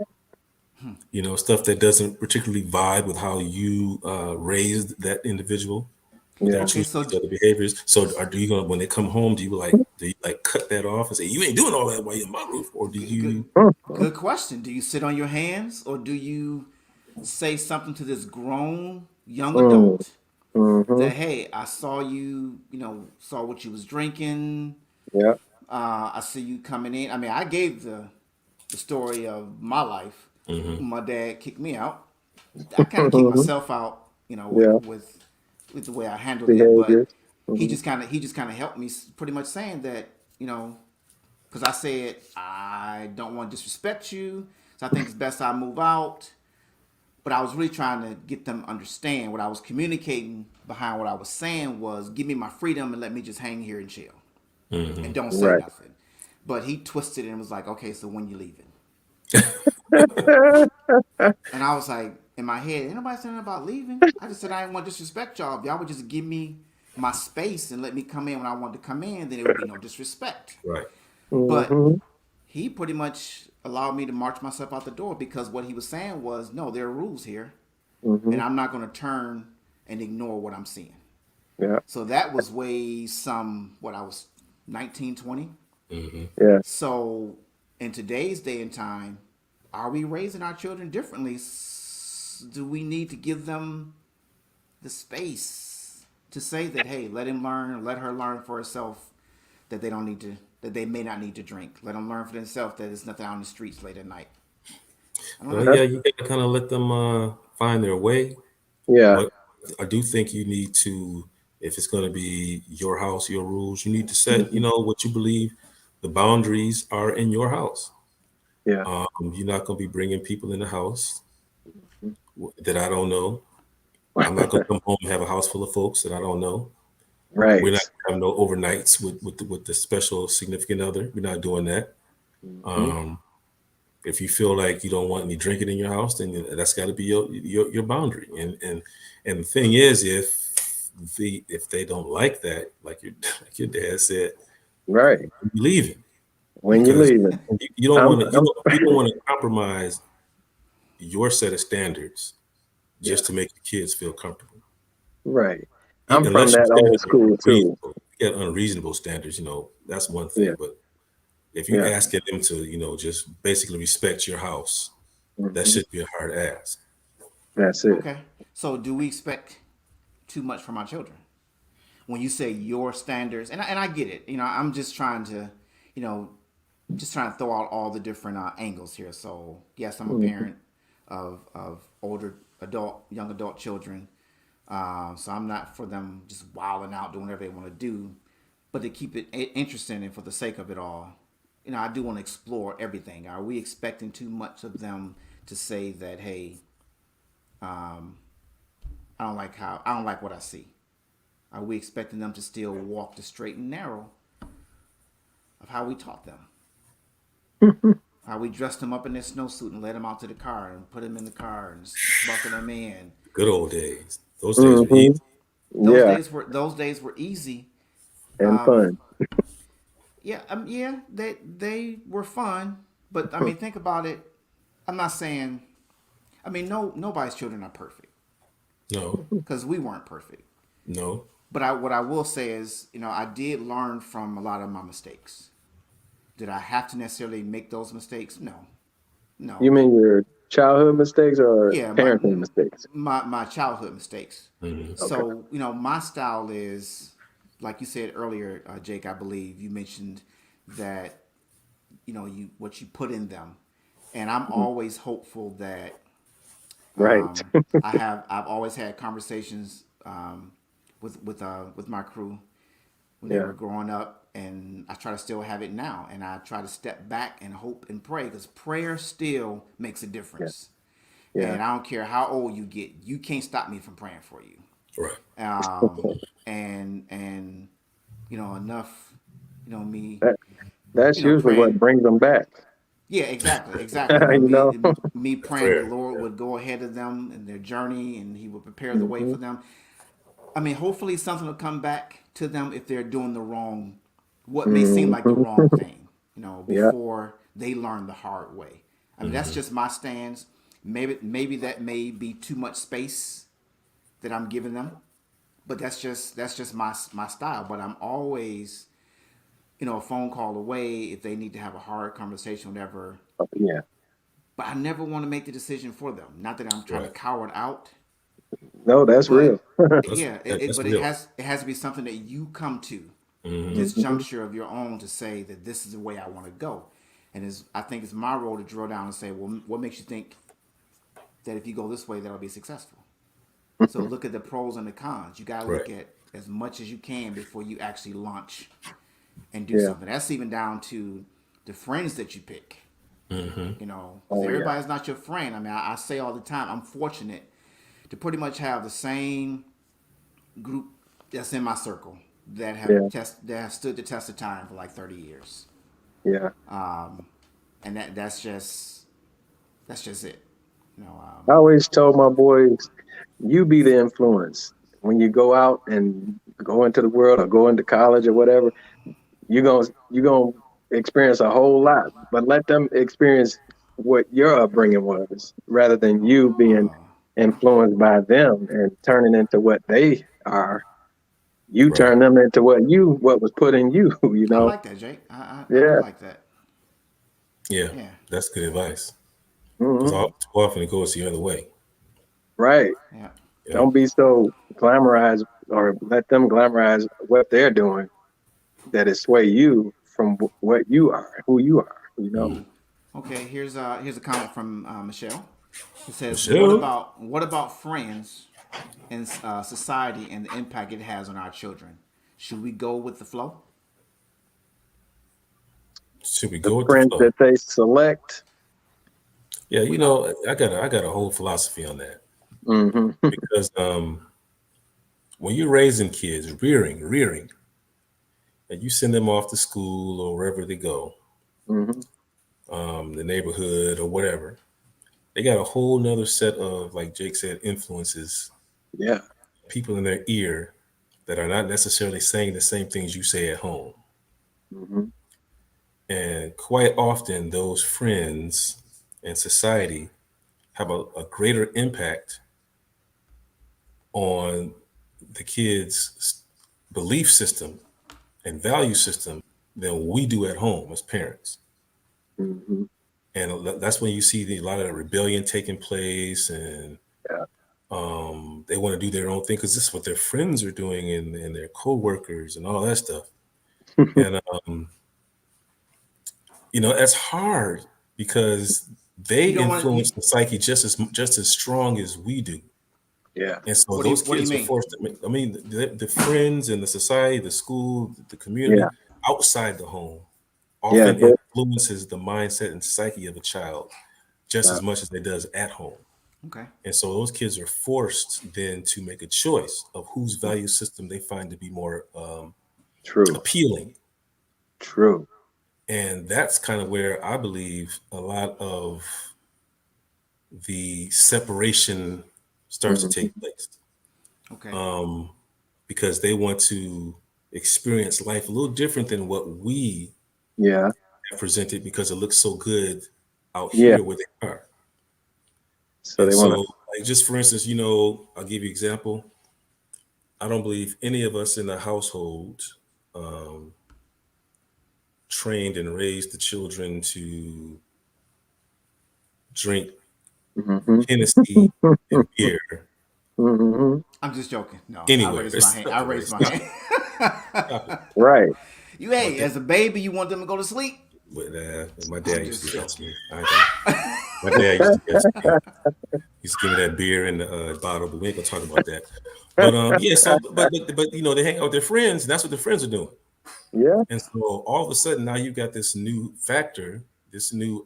stuff that doesn't particularly vibe with how you raised that individual. But they're Yeah. Okay, choosing so these other behaviors. So, do you gonna when they come home? Do you cut that off and say you ain't doing all that while you're in my roof, or do good, you? Mhm. good question. Do you sit on your hands or do you say something to this grown young Mm. adult that, Mhm. hey, I saw you, saw what you was drinking. Yeah. I see you coming in. I mean, I gave the the story of my life. Mm-hmm. My dad kicked me out. I kind of kicked Mhm. myself out, you know, Yeah. with the way I handled it. But Behaviors. Mhm. he just kind of helped me, pretty much saying that, you know, because I said I don't want to disrespect you, so I think it's best I move out. But I was really trying to get them to understand what I was communicating behind what I was saying was give me my freedom and let me just hang here and chill Mm-hmm. and don't say Right. nothing. But he twisted it and was like, okay, so when you leaving? And I was like, in my head, ain't nobody saying about leaving. I just said I didn't want to disrespect y'all. If y'all would just give me my space and let me come in when I wanted to come in, then it would be no disrespect. Right. But Mhm. he pretty much allowed me to march myself out the door because what he was saying was, no, there are rules here, and Mhm. I'm not going to turn and ignore what I'm seeing. Yeah. So that was way some, what I was 19, 20. Mm-hmm. Yeah. So in today's day and time, are we raising our children differently? Do we need to give them the space to say that, hey, let him learn, let her learn for herself that they don't need to, that they may not need to drink. Let them learn for themselves that there's nothing out in the streets late at night. I don't Well, know. yeah, you gotta kind of let them find their way. Yeah. But I do think you need to, if it's going to be your house, your rules, you need to set, Mhm. what you believe the boundaries are in your house. Yeah. You're not going to be bringing people in the house that I don't know. I'm not going to come home and have a house full of folks that I don't know. We're not Right. having no overnights with the special significant other. We're not doing that. Mhm. Um, if you feel like you don't want any drinking in your house, then that's got to be your boundary. And the thing is, if they don't like that, like your like your dad said, Right. you're leaving When you because leaving, you don't I'm. want to I'm. you don't want to compromise your set of standards Yeah. just to make the kids feel comfortable. Right. I'm from Unless that you're old setting school too. unreasonable standards, that's one Yeah. thing. But if you Yeah. asking them to, just basically respect your house, that Mhm. should be a hard ask. That's it. Okay. So do we expect too much from our children? When you say your standards, and I get it, I'm just trying to, you know, just trying to throw out all the different angles here. So yes, I'm a Mhm. parent of older young adult children. So I'm not for them just wilding out, doing whatever they want to do, but to keep it interesting and for the sake of it all, I do want to explore everything. Are we expecting too much of them to say that, hey, I don't like what I see? Are we expecting them to still walk the straight and narrow of how we taught them? How we dressed them up in their snowsuit and led them out to the car and put them in the car and buckled them in. Good old days. Those days were easy. Mhm. Yeah. Those days were easy. And fun. Yeah, they were fun, but I mean, think about it. I'm not saying. I mean, nobody's children are perfect No, because we weren't perfect. no. But what I will say is, I did learn from a lot of my mistakes. Did I have to necessarily make those mistakes? No, You no. mean your childhood mistakes or Yeah, parenting mistakes? my childhood mistakes. Hmm. Okay. So my style is, like you said earlier, Jake. I believe you mentioned that you what you put in them, and I'm Mhm. always hopeful that Right. I've always had conversations with my crew when they Yeah. were growing up, and I try to still have it now, and I try to step back and hope and pray because prayer still makes a Yeah. difference. Yeah. And I don't care how old you get, you can't stop me from praying for you. Right. And enough, me, That that's usually what praying. brings them back. Yeah, exactly, exactly. You know. Me praying the Prayer. Lord would go ahead of them in their journey, and He would prepare the way Hmm. for them. I mean, hopefully something will come back to them if they're doing what may seem like the Hmm. wrong thing, Yeah. before they learn the hard way. I mean, that's Hmm. just my stance. Maybe that may be too much space that I'm giving them, but that's just my style. But I'm always, a phone call away if they need to have a hard conversation, whatever. Yeah. But I never want to make the decision for them. Not that I'm trying to Right. cow it out, No, that's real. but yeah, That's but real. it has to be something that you come to Hmm. this Hmm. juncture of your own to say that this is the way I want to go. And I think it's my role to drill down and say, well, what makes you think that if you go this way, that'll be successful? So look at the pros and the cons. You got to look Right. at as much as you can before you actually launch and do Yeah. something. That's even down to the friends that you pick. You know, 'cause Oh, yeah. everybody's not your friend. I mean, I say all the time, I'm fortunate to pretty much have the same group that's in my circle that have Yeah. that have stood the test of time for like 30 years, Yeah. and that's just it. You know, I always told my boys, you be the influence. When you go out and go into the world or go into college or whatever, you're gonna experience a whole lot. But let them experience what your upbringing was, rather than you being influenced by them and turning into what they are. You Right. turn them into what was put in you. You I know. like that, Jake. I do Yeah. like that. Yeah. Yeah. That's good advice. hmm Because too often it goes the other way. Right. Yeah. Yeah. Don't be so glamorized, or let them glamorize what they're doing, that it sway you from what you are, who you are. You know. Okay. Here's a comment from Michelle. It says, Michelle? what about friends and society and the impact it has on our children? Should we go with the flow? Should we The go with the friends flow? that they select. Yeah, you know, I got a whole philosophy on that. hmm Because when you're raising kids, rearing, and you send them off to school or wherever they go, hmm the neighborhood or whatever, they got a whole nother set of, like Jake said, influences, Yeah. people in their ear that are not necessarily saying the same things you say at home. hmm And quite often, those friends and society have a greater impact on the kids' belief system and value system than we do at home as parents. hmm And that's when you see a lot of the rebellion taking place, and Yeah. they want to do their own thing because this is what their friends are doing, and their co-workers and all that stuff. And you know, that's hard because they You don't want influence to. the psyche just as strong as we do. Yeah. And so What those do you kids are mean? forced to make, I mean, the friends and the society, the school, the community Yeah. outside the home Yeah. often But, influences the mindset and psyche of a child just uh, as much as it does at home. Okay. And so those kids are forced then to make a choice of whose value system they find to be more true. appealing. True. And that's kind of where I believe a lot of the separation starts to hmm take place. Okay. Because they want to experience life a little different than what we Yeah. have presented because it looks so good out Yeah. here where they are. So And they want so, like, just for instance, you know, I'll give you an example. I don't believe any of us in the household um, trained and raised the children to drink to. hmm Hennessy and beer hmm I'm just joking. No, I anywhere. raised my hand. I Stop it, raised my stop hand. it, stop it. Right. You, hey, But that, as a baby, you want them to go to sleep? but, my I'm dad used to just do that to joking. me. I ain't gonna- My dad used to do that to me. He used to give me that beer in the bottle, but we ain't gonna talk about that. But yeah, so but you know, they hang out with their friends, and that's what their friends are doing. Yeah. And so all of a sudden now you've got this new factor, this new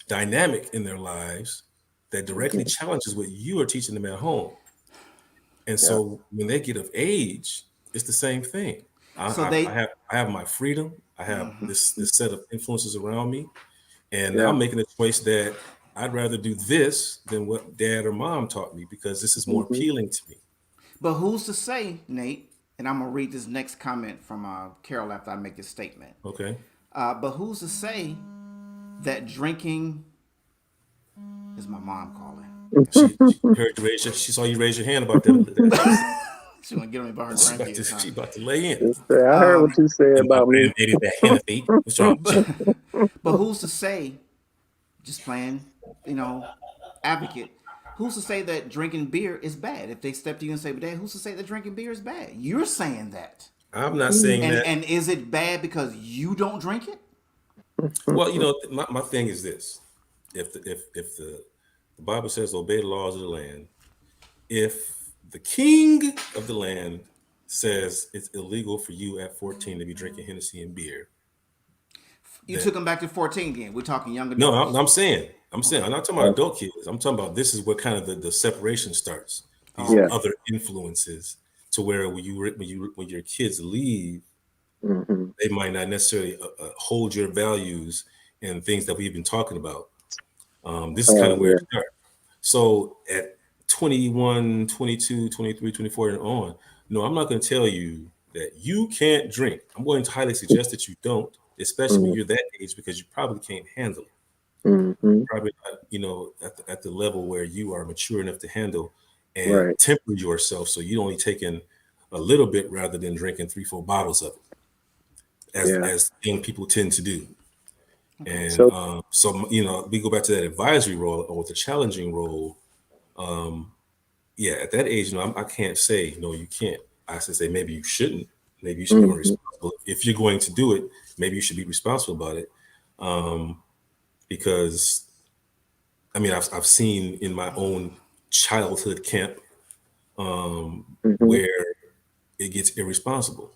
dynamic in their lives that directly hmm challenges what you are teaching them at home. And Yeah. so when they get of age, it's the same thing. So I have my freedom. I have this set of influences around me, and now Yeah. I'm making a choice that I'd rather do this than what dad or mom taught me because this is more hmm appealing to me. but who's to say, Nate? And I'm gonna read this next comment from Carol after I make this statement. Okay. But who's to say that drinking is my mom calling? She heard you she saw you raise your hand about that. She wanna get on me about her grandkids, huh? She about to lay in. I heard what you said And my about me. grandbaby that Hennessy. What's wrong with you? But who's to say, just playing, advocate, who's to say that drinking beer is bad? If they step to you and say, but Dad, who's to say that drinking beer is bad? You're saying that. I'm not saying And that. and is it bad because you don't drink it? Well, my thing is this: if the Bible says obey the laws of the land, if the king of the land says it's illegal for you at 14 to be drinking Hennessy and beer, You then took them back to 14 again. We're talking young no, adults. I'm not talking about adult kids. I'm talking about this is where kind of the separation starts. These Yeah. other influences to where when your kids leave, Hmm. they might not necessarily hold your values and things that we've been talking about. This is kind Oh of where it starts. So at 21, 22, 23, 24 and on, no, I'm not going to tell you that you can't drink. I'm going to highly suggest that you don't, especially when yeah. you're that age, because you probably can't handle it. Hmm. Probably not, at the level where you are mature enough to handle and Right. temper yourself so you only taking a little bit rather than drinking 3, 4 bottles of it, Yeah. as young people tend to do. And So so we go back to that advisory role or the challenging role. Yeah, at that age, I can't say no, you can't. I should say maybe you shouldn't. Maybe you should be more mhm. responsible. If you're going to do it, maybe you should be responsible about it. Because I mean, I've seen in my own childhood camp Mhm. where it gets irresponsible.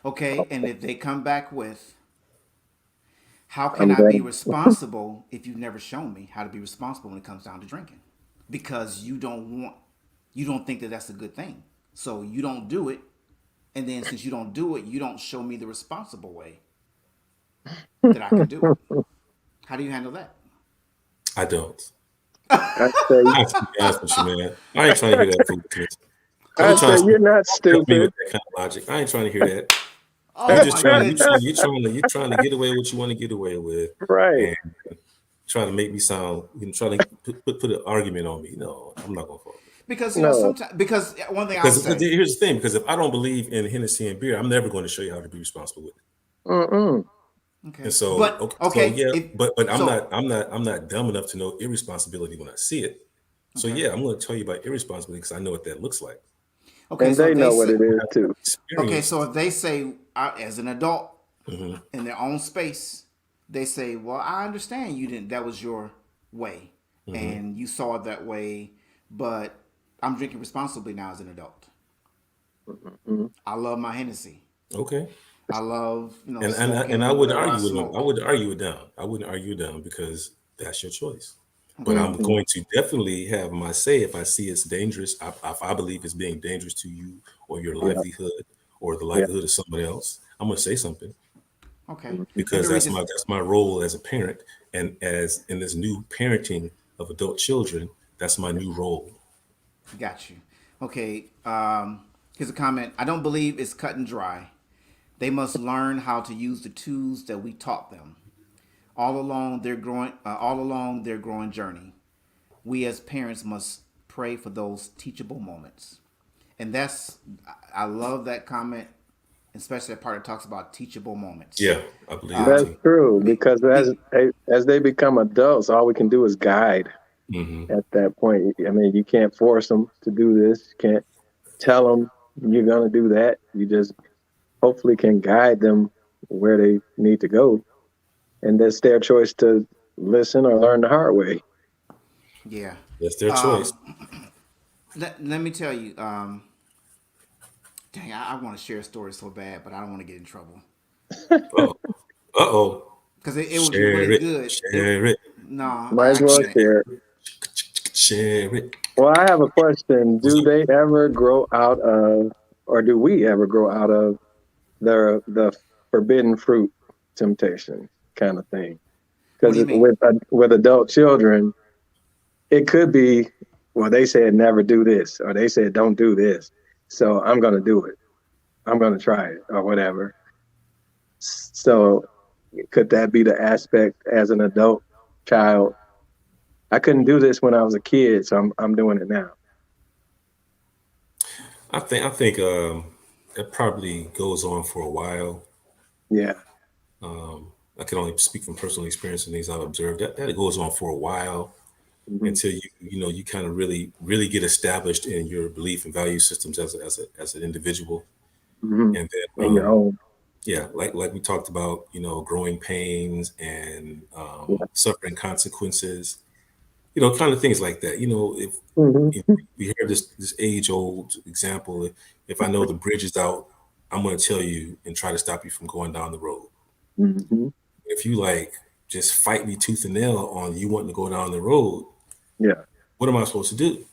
Okay, and if they come back with, how can I'm I be glad. responsible if you've never shown me how to be responsible when it comes down to drinking? Because you don't think that that's a good thing. So you don't do it. And then since you don't do it, you don't show me the responsible way that I can do it. How do you handle that? I don't. I say, I have to be honest with you, man. I ain't trying to hear that foolishness. I I ain't trying say, to you're not help me with stupid. that kind of logic. I ain't trying to hear that. You Oh just my trying, goodness. you're trying to get away with what you want to get away with, Right. and trying to make me sound, try to put an argument on me. No, I'm not gonna fall. Because No. sometimes because one thing I'll Because say, here's the thing: because if I don't believe in Hennessy and beer, I'm never going to show you how to be responsible with it. Mm-mm. And okay, so, but okay, so okay, yeah, if but so, I'm not dumb enough to know irresponsibility when I see it. So okay, yeah, I'm going to tell you about irresponsibility because I know what that looks like. okay, And so they if they know what say, it is I've too. okay, so experienced. if they say as an adult Mhm. in their own space, they say, "Well, I understand you didn't. That was your way, Mhm. and you saw it that way, but I'm drinking responsibly now as an adult. Mhm. I love my Hennessy. Okay. I love And I smoking wouldn't whatever I argue with them. I smoke. wouldn't argue it down. I wouldn't argue it down because that's your choice. But I'm Mhm. going to definitely have my say if I see it's dangerous. If I believe it's being dangerous to you or your Yeah. livelihood or the Yeah. livelihood of somebody else. I'm going to say something Okay, Mhm. let me because read this. that's my role as a parent, and as in this new parenting of adult children, that's my new role. Got you. Okay. Here's a comment. I don't believe it's cut and dry. They must learn how to use the tools that we taught them all along their growing journey. We as parents must pray for those teachable moments. And I love that comment, especially that part that talks about teachable moments. Yeah, I believe that Uh, That's too. true be, because be, as they become adults, all we can do is guide Hmm. at that point. I mean, you can't force them to do this. You can't tell them you're going to do that. You just hopefully can guide them where they need to go. And that's their choice to listen or learn the hard way. yeah. That's their choice. Um, let me tell you. Dang, I want to share a story so bad, but I don't want to get in trouble Uh-oh. Uh-oh. because it would be really Share it. good. Share it. No, Might as I well can't. share. Share it. Well, I have a question. What's Do up? they ever grow out of, or do we ever grow out of the forbidden fruit temptation kind of thing? What do Because you mean? with adult children, it could be, well, they said never do this, or they said don't do this, so I'm going to do it. I'm going to try it, or whatever. So could that be the aspect as an adult child? I couldn't do this when I was a kid, so I'm doing it now. I think it probably goes on for a while. Yeah. I can only speak from personal experience and things I've observed. That it goes on for a while Hmm. until you kind of really get established in your belief and value systems as an individual, Hmm. and then On your own. Yeah, like we talked about, growing pains and Yeah. suffering consequences, kind of things like that. Hmm. If we hear this age old example, if I know the bridge is out, I'm going to tell you and try to stop you from going down the road. Hmm. If you like just fight me tooth and nail on you wanting to go down the road, Yeah. what am I supposed to do?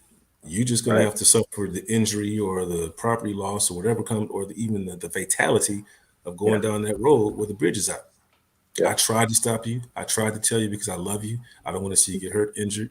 You're just going to Right. have to suffer the injury or the property loss or whatever comes, or even the fatality of Yeah. going down that road where the bridge is out. Yeah. I tried to stop you. I tried to tell you because I love you. I don't want to see you get hurt, injured.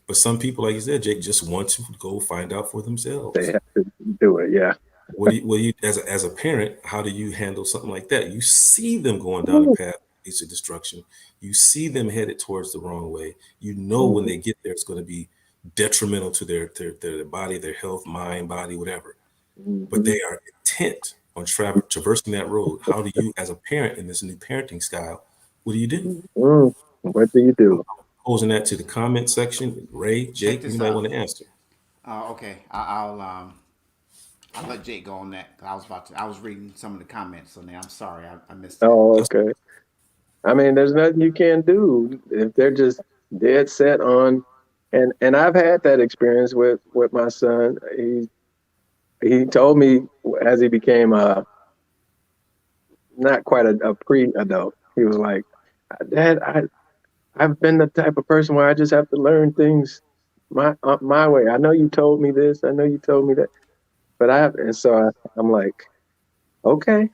But some people, like you said, Jake, just want to go find out for They themselves. have to do it. Yeah. What do you as a parent, how do you handle something like that? You see them going down the path of destruction. You see them headed towards the wrong way. You know when Mhm. they get there, it's going to be detrimental to their body, their health, mind, body, whatever. But Mhm. they are intent on traversing that road. How do you, as a parent in this new parenting style, what do you do? Mhm. What do you do? Posing that to the comment section. Ray, Check Jake, this anybody out. want to answer? Okay, I'll let Jake go on that. 'Cause I was reading some of the comments on there. I'm sorry, I missed that. Oh, That's okay. I mean, there's nothing you can do if they're just dead set on. And I've had that experience with my son. He told me as he became not quite a pre-adult. He was like, "Dad, I've been the type of person where I just have to learn things my way. I know you told me this. I know you told me that, but I have." And so I'm like, okay.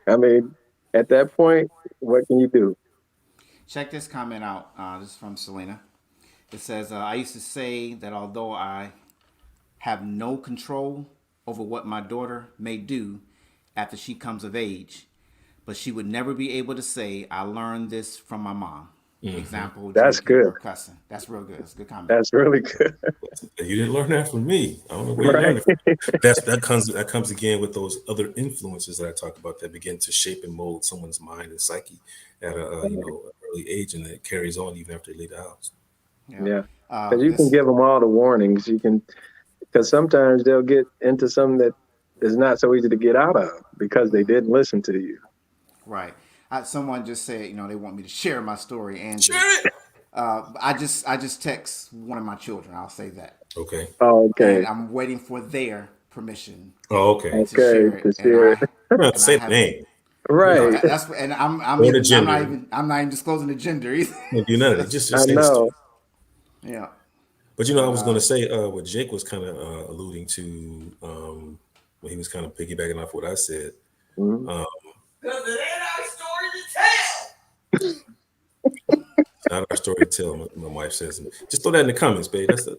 I mean, at that point, what can you do? Check this comment out. This is from Selena. It says, I used to say that although I have no control over what my daughter may do after she comes of age, but she would never be able to say, I learned this from my mom. hmm Example, That's drinking good. or cussing. That's real good. That's a good comment. That's really good. You didn't learn that from me. I don't know where you Right. learned it from. That comes again with those other influences that I talked about that begin to shape and mold someone's mind and psyche at a early age, and it carries on even after they leave the house. Yeah. Yeah. Because you can This give them all the warnings. You can, because sometimes they'll get into something that is not so easy to get out of because they didn't listen to you. right. Someone just said, they want me to share my story, Andrew. Share it. I just text one of my children. I'll say that, Okay. Oh, and okay. I'm waiting for their permission Oh, okay. to Okay. share it, To share it. Not the and I same haven't. name. You know, Right. That's and or the gender. I'm not even disclosing the gender either. Can't do none of it. Just I say the story. know. Yeah, But I but was going to say what Jake was kind of alluding to when he was kind of piggybacking off what I said. Mhm. Um, Because it ain't our story to tell. it's not our story to tell. My wife says, just throw that in the comments, babe. That's Right.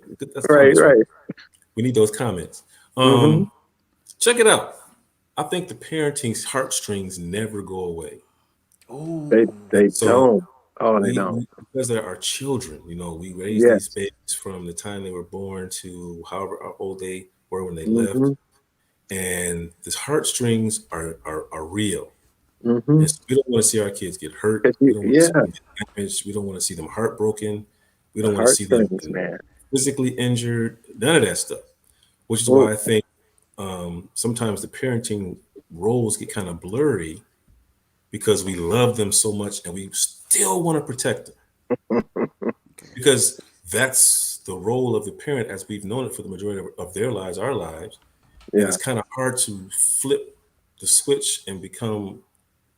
comments, right? Right. We need those comments. Hmm. Check it out. I think the parenting's heartstrings never go away. They oh, they So don't. Oh, they don't. because they're our children, we raise these Yes. babies from the time they were born to however old they were when they left, Hmm. and the heartstrings are real. Hmm. And so we don't want to see our kids get hurt. Cause We you, don't want to yeah, see them get damaged. We don't want to see them heartbroken. We the don't want to see them heartstrings, man. physically injured. None of that stuff. Which is Mm, why I think sometimes the parenting roles get kind of blurry because we love them so much and we still want to protect them okay. because that's the role of the parent as we've known it for the majority of their lives, our lives. And yeah. it's kind of hard to flip the switch and become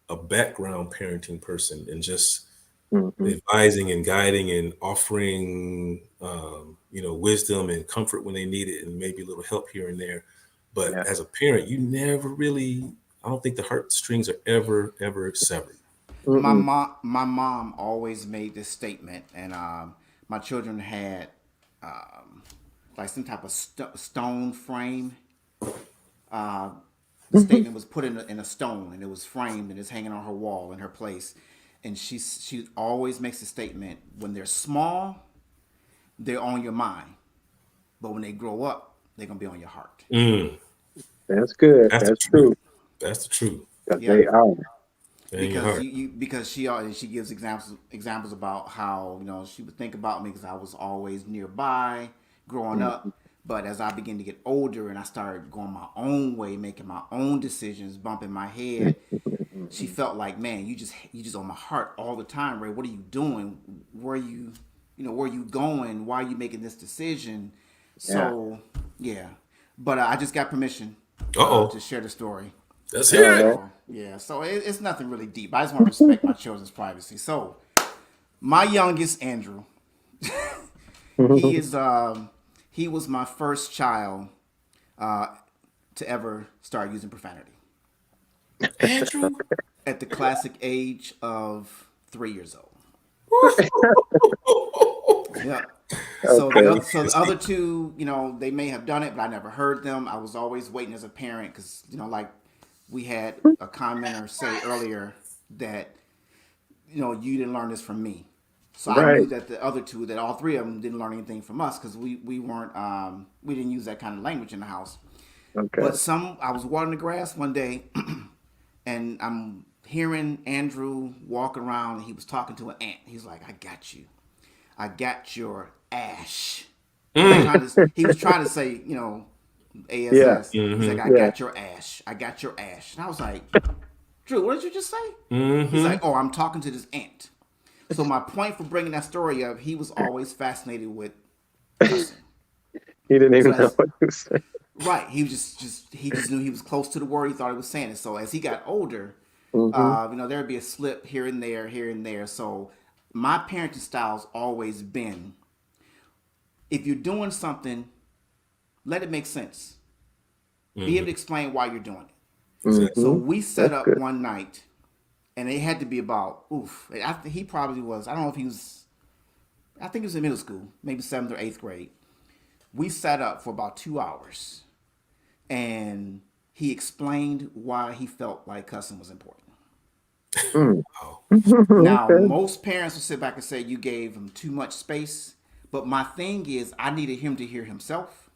a background parenting person and just Hmm. advising and guiding and offering wisdom and comfort when they need it and maybe a little help here and there. But Yeah. as a parent, you never really, I don't think the heartstrings are ever severed. Mm-mm. My mom always made this statement, and my children had like some type of stone frame. The statement was put in a stone, and it was framed, and it's hanging on her wall in her place. And she always makes a statement: when they're small, they're on your mind, but when they grow up, they're gonna be on your heart. Mm, That's good. that's the That's truth. true. That's the truth. Because Yeah, they are. They're in your because heart. you because she gives examples about how she would think about me because I was always nearby growing up, But as I began to get older and I started going my own way, making my own decisions, bumping my head, she felt like, man, you just on my heart all the time, Ray. What are you doing? Where are you, where are you going? Why are you making this decision? So yeah, but I just got permission Uh-oh. to share the story. Let's hear it. So, yeah, so it's nothing really deep. I just want to respect my children's privacy. So my youngest, Andrew, he was my first child to ever start using profanity Andrew. at the classic age of 3 years old. Yeah. So, the other two, they may have done it, but I never heard them. I was always waiting as a parent because, like we had a commenter say earlier that, you didn't learn this from me. So I knew that the other two, that all three of them didn't learn anything from us because we weren't, we didn't use that kind of language in the house. Okay. But I was watering the grass one day and I'm hearing Andrew walk around and he was talking to an ant. He's like, I got you. I got your ash. He was trying to say, ASS. Yeah. He's like, I got your ash. I got your ash. And I was like, Drew, what did you just say? He's like, oh, I'm talking to this ant. So my point for bringing that story up, he was always fascinated with cussing. He didn't even know what he was saying. Right. He was he just knew he was close to the word. He thought he was saying it. So as he got older, there'd be a slip here and there. So my parenting style's always been, if you're doing something, let it make sense. Be able to explain why you're doing it. So we set up one night, and it had to be about, he probably was, I don't know if he was, I think he was in middle school, maybe 7th or 8th grade. We sat up for about 2 hours, and he explained why he felt like cussing was important. Now, most parents will sit back and say you gave him too much space, but my thing is I needed him to hear himself,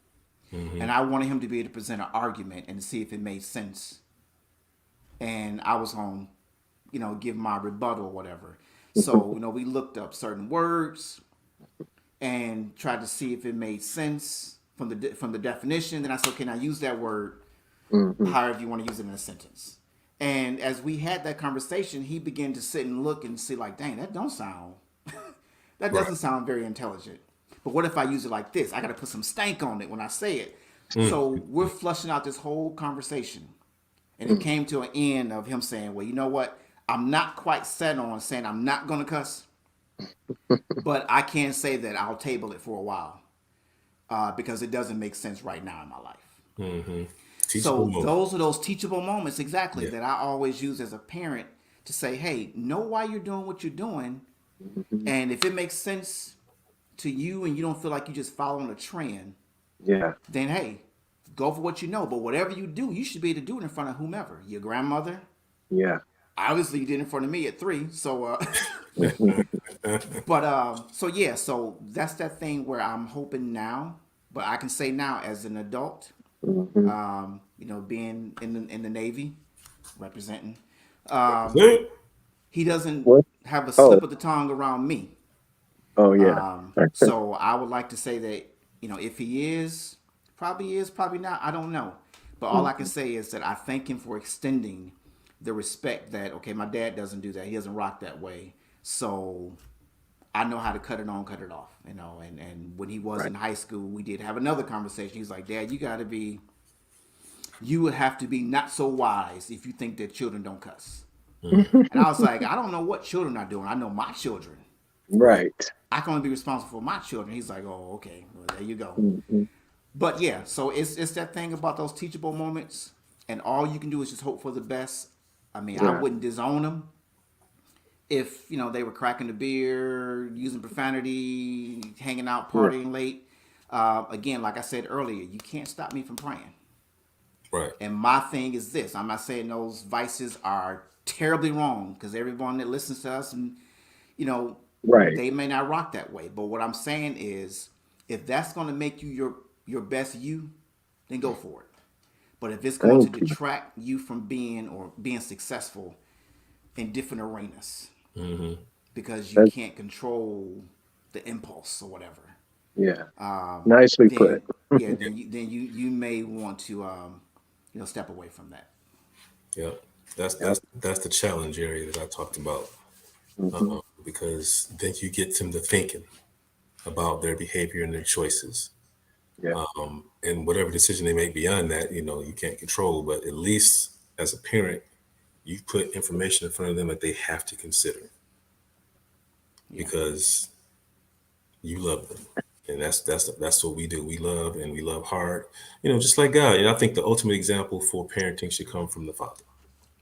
and I wanted him to be able to present an argument and to see if it made sense. And I was home, give my rebuttal or whatever. So, we looked up certain words and tried to see if it made sense from the definition. Then I said, okay, now use that word however you want to use it in a sentence. And as we had that conversation, he began to sit and look and see like, dang, that doesn't sound very intelligent. But what if I use it like this? I got to put some stank on it when I say it. So we're flushing out this whole conversation. And it came to an end of him saying, well, you know what? I'm not quite set on saying I'm not going to cuss. But I can say that I'll table it for a while because it doesn't make sense right now in my life. So those are those teachable moments, exactly, that I always use as a parent to say, hey, know why you're doing what you're doing. And if it makes sense to you and you don't feel like you're just following a trend, then hey, go for what you know. But whatever you do, you should be able to do it in front of whomever. Your grandmother. Yeah. Obviously, you did it in front of me at 3. So, so that's that thing where I'm hoping now, but I can say now as an adult, being in the Navy, representing, he doesn't have a slip of the tongue around me. Oh yeah. So I would like to say that, if he is, probably not. I don't know. But all I can say is that I thank him for extending the respect that, okay, my dad doesn't do that. He doesn't rock that way. So I know how to cut it on, cut it off, and when he was in high school, we did have another conversation. He's like, Dad, you would have to be not so wise if you think that children don't cuss. And I was like, I don't know what children are doing. I know my children. Right. I can only be responsible for my children. He's like, oh, okay, well, there you go. But yeah, so it's that thing about those teachable moments, and all you can do is just hope for the best. I mean, I wouldn't disown them if they were cracking the beer, using profanity, hanging out, partying late. Again, like I said earlier, you can't stop me from praying. Right. And my thing is this: I'm not saying those vices are terribly wrong, because everyone that listens to us and they may not rock that way. But what I'm saying is, if that's going to make you your best you, then go for it. But if it's going to detract you from being successful in different arenas, because you can't control the impulse or whatever. Yeah. Nicely put. yeah, then you may want to step away from that. Yeah, that's Yep. that's the challenge area that I talked about, Hmm. because then you get them to thinking about their behavior and their choices, Yeah. and whatever decision they make beyond that, you can't control. But at least as a parent, you put information in front of them that they have to consider Yeah. because you love them, and that's what we do. We love and we love hard, just like God. And I think the ultimate example for parenting should come from the father.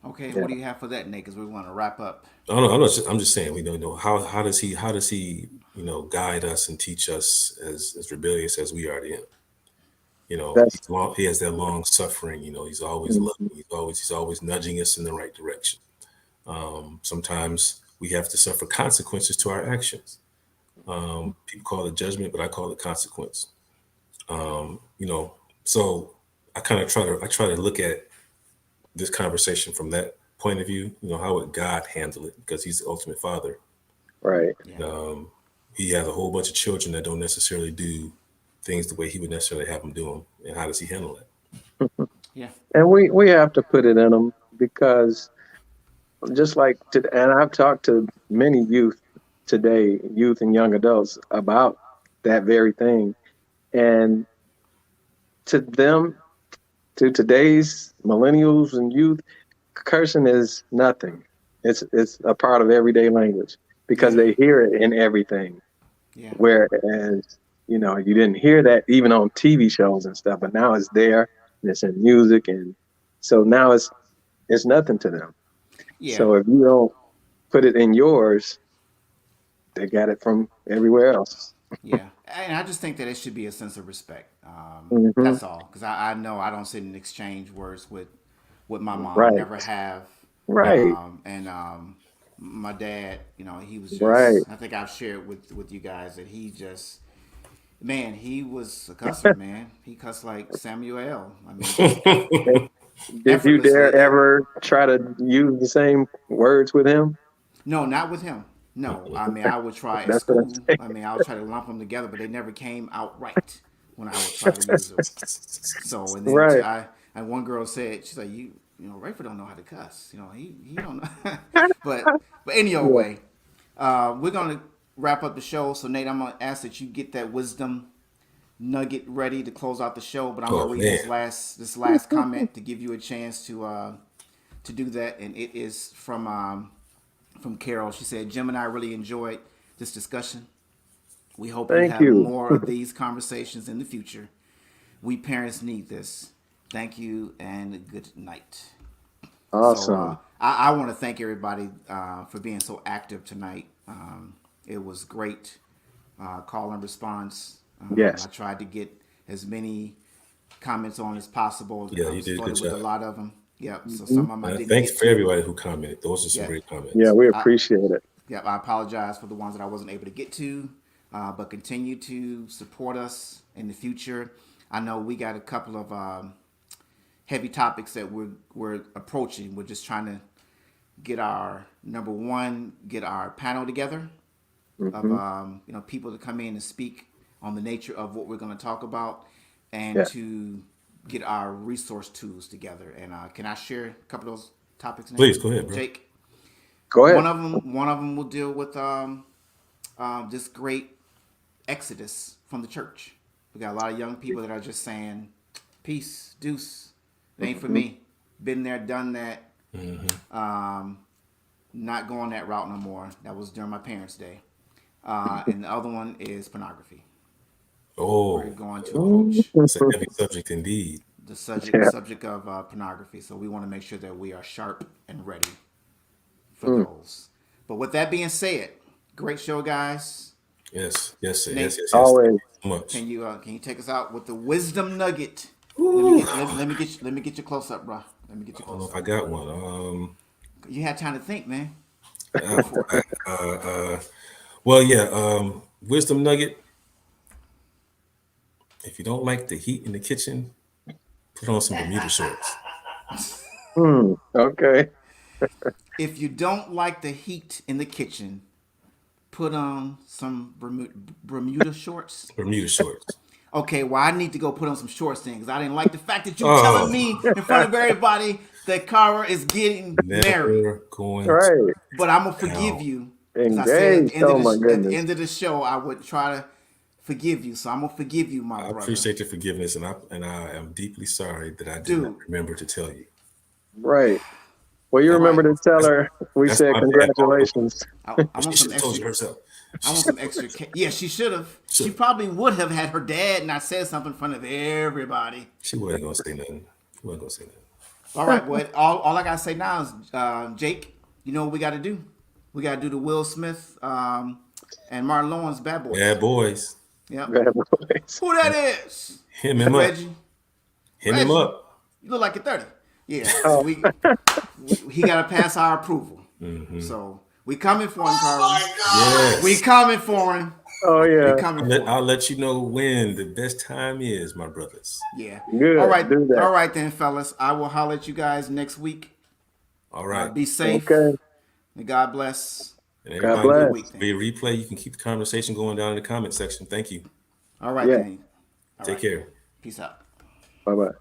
Okay, Yeah. what do you have for that, Nate? Because we want to wrap up. I don't know. I'm just saying. We don't know how does he guide us and teach us as rebellious as we are to him. That's He has that long suffering. He's always loving. mhm. He's always nudging us in the right direction. Sometimes we have to suffer consequences to our actions. People call it judgment, but I call it consequence. Um, you know, so I try to look at this conversation from that point of view. How would God handle it? Because He's the ultimate Father. right. Yeah. He has a whole bunch of children that don't necessarily do things the way He would necessarily have them do them. And how does He handle it? Yeah. And we have to put it in them because just like and I've talked to many youth today, youth and young adults about that very thing. And to them, to today's millennials and youth, cursing is nothing. It's a part of everyday language because they hear it in everything. Yeah. Whereas, you didn't hear that even on TV shows and stuff, but now it's there and it's in music, and so now it's nothing to them. Yeah. So if you don't put it in yours, they got it from everywhere else. Yeah, and I just think that it should be a sense of respect. Hmm. That's all. Because I know I don't sit and exchange words with my mom. Right, Never have. right, And my dad, he was right. just. I think I've shared with you guys that he just. Man, he was a cusser, man. He cussed like Samuel L. I mean, just Did you dare effortlessly. ever try to use the same words with him? No, not with him. No, I mean I would try at That's what I'm school. saying. I mean I would try to lump them together, but they never came out right when I would try to use them. So and then Right. and one girl said she's like Rayford don't know how to cuss. He don't know. but Yeah. anyway, we're gonna wrap up the show. So Nate, I'm gonna ask that you get that wisdom nugget ready to close out the show. But I'm gonna Oh read man, this last comment to give you a chance to do that, and it is from Carol. She said, Jim and I really enjoyed this discussion. We hope you Thank have you. more of these conversations in the future. We parents need this. Thank you and good night. So Awesome. I want to thank everybody for being so active tonight. It was great call and response. I Yes. tried to get as many comments on as possible. yeah, I you was did a good flooded with a job. lot of them. Yep. So Hmm. some of them I didn't Thanks get for to. everybody who commented. Those are some Yeah. great Yeah, comments. we I, appreciate it. Yep, I apologize for the ones that I wasn't able to get to, but continue to support us in the future. I know we got a couple of heavy topics that we're approaching. We're just trying to get our get our panel together of Hmm. people to come in and speak on the nature of what we're going to talk about, and Yeah. to get our resource tools together. And can I share a couple of those topics, Nate? Please go ahead, bro. Jake? Go One ahead. of them will deal with this great exodus from the church. We got a lot of young people that are just saying, "Peace, deuce, it ain't for Hmm. me. Been there, done that. Hmm. Not going that route no more." That was during my parents' day. And the other one is pornography. We're Oh, going to approach it's a heavy subject indeed. the subject Yeah. subject of pornography. So we want to make sure that we are sharp and ready for Mm. those. But with that being said, great show, guys. Yes, yes, sir. Nate, Yes, yes, yes. Thank Always. you so much. can you take us out with the wisdom nugget? Ooh, Let me get you close up, bro. Let me get you I don't know close if I up. got one. You had time to think, man. Uh, Go for it. uh, uh, well, yeah. Wisdom nugget. If you don't like the heat in the kitchen, put on some Bermuda shorts. Okay. If you don't like the heat in the kitchen, put on some Bermuda shorts. Bermuda shorts. Okay, well, I need to go put on some shorts then, because I didn't like the fact that you Oh. telling me in front of everybody that Kara is getting married. Never going. Right. But I'm gonna forgive Now. you. As I said Engaged. Oh my at the goodness. end of the show, I would try to forgive you. So I'm gonna forgive you, my I brother. appreciate your forgiveness, and I am deeply sorry that I did not Dude. remember to tell you. Right. Well, you All remember right. to tell her we That's said my bad. congratulations. I want She some should have told you extra. herself. I want some extra. Yeah, she should have. She Should've. probably would have had her dad not said something in front of everybody. She wasn't gonna say nothing. She wasn't gonna say nothing. All right, boy. All I gotta say now is, Jake. You know what we got to do? We got to do the Will Smith and Martin Lawrence Bad Boys. Bad boys. Yep. Bad boys. Who that is? Him him up. Reggie. Him him Reggie. up. You look like you're 30. Yeah. So he got to pass our approval. So we coming for him, Oh Carl. my God! Yes. We coming for him. Oh yeah. We coming for him. I'll let you know when the best time is, my brothers. Yeah. Good. All right. Do that. All right then, fellas. I will holler at you guys next week. All right. Be safe. Okay. And God bless. And God everybody, bless. Week, then. via replay, you can keep the conversation going down in the comment section. Thank you. All right Yeah. then. All Take right. care. Peace out. Bye bye.